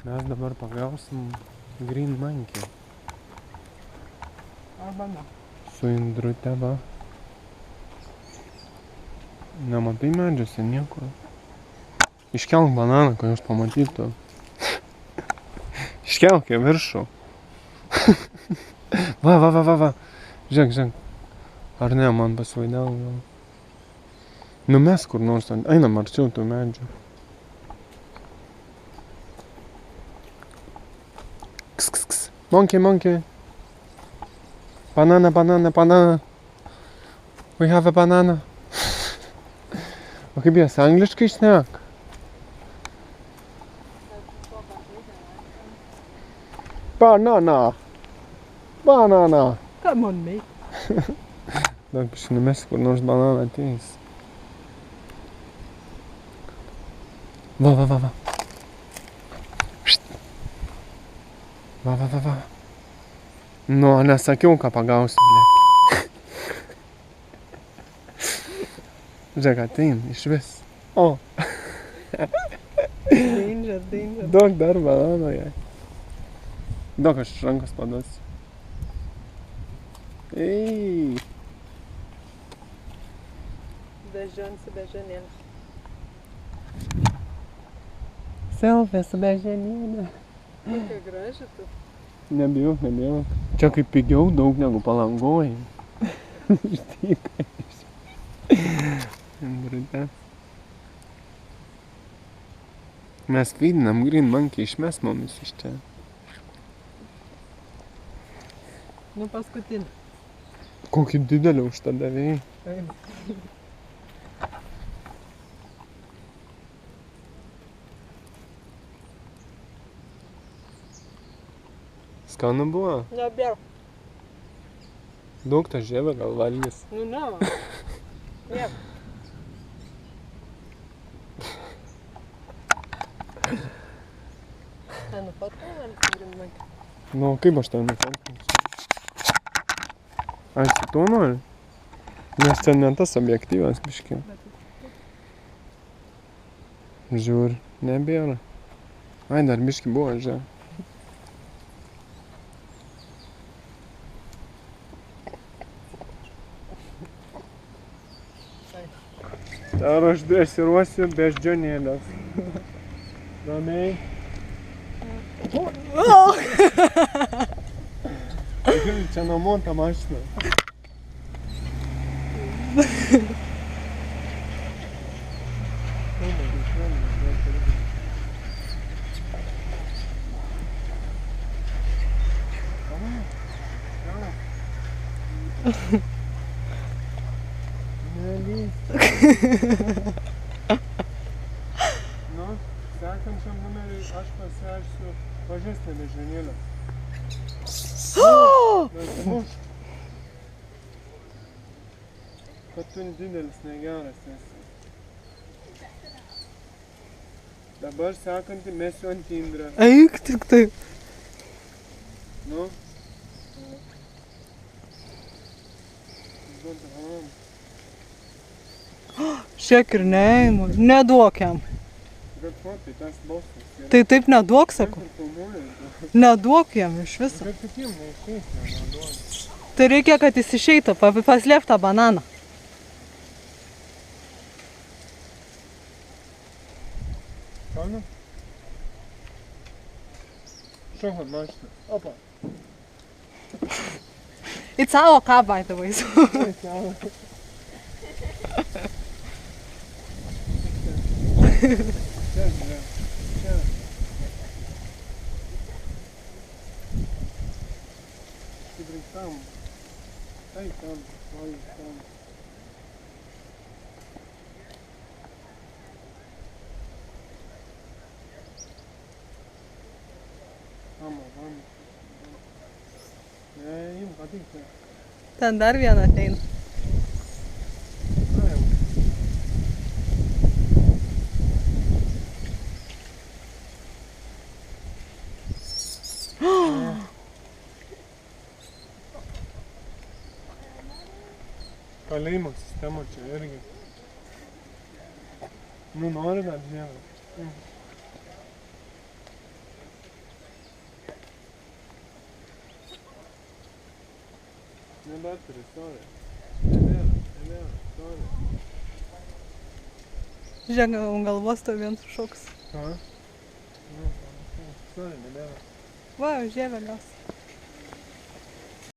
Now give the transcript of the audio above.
Mes dabar pagausim green monkey. Arba ne. Su Indrute va. Nematai medžiuose nieko. Iškelk bananą, kad jūs pamatytų. Iškelk į viršų. Va. Žiūrėk. Ar ne, man pasivaidavo gal. Numes kur nors ten. Einam arčiau tų medžių. Ks. Monkey. Banana. We have a banana. O kaip jas angliškai šnek? Banana. Come on, mate. Daug numes kur nors bananą ateis. Va. Va. Nu, nesakiau, ką pagausi, ble. Žiūrėk, atein, iš vis. O. Danger. Daug dar banano jai. Daug aš iš rankos paduosiu. Ei. Bežionėlė. Selfie su bežionėle. Kokia graži tu. Nebijok. Čia kaip pigiau daug negu Palangoj. Ištikais. Indrute. Mes vaidinam green monkey, išmes mumis iš čia. Nu, paskutinį. Kokį didelį už tą davėjai. Skanu buvo? Nebėra. Daug tą žievę gal valgys. Nu, ne. Nieko. Nufotkinai ar green monkey? Nu, kaip aš tau nufotkinsiu? Ai, su tuo nori? Nes čia ne tas objektyvas biškį. Žiūr, nebėra. Ai, dar biškį buvo, žiūrėk. Dar aš dresiruosiu beždžionėlės. Ramiai. Čia namo ta mašina. Nu, sekančiam numeriui aš pasiarsiu mažesnę beždžionėlę. Nesimušk. Kad tu didelis negeras esi. Dabar sekantį mesiu ant Indrę. Eik tik taip. Nu. Šiek ir neima. Neduok jam. Bet fotai, tas bosas. Tai taip neduok, sakau. Neduok jam iš viso. Bet kitiem neišeis, neduodu. Tai reikia, kad jis išeitų, paslėp tą bananą. Kalnu? Šok ant mašiną. Opa. It's our car, by the way. So. Čia, žiūrėk. Čia. Stipriai tam. Tai tam. Valgys tam. Vamos. Ne, imk, ateik čia. Ten dar vieną ateina. Na jau. Kalėjimo sistema čia irgi. Nu, nori dar žiemą. Nebaturi, sorry. Nebėra, sorry. Žiūrėk, ant galvos to vienas šoks. Ką? Sorry, nebėra. Va, žievė gas.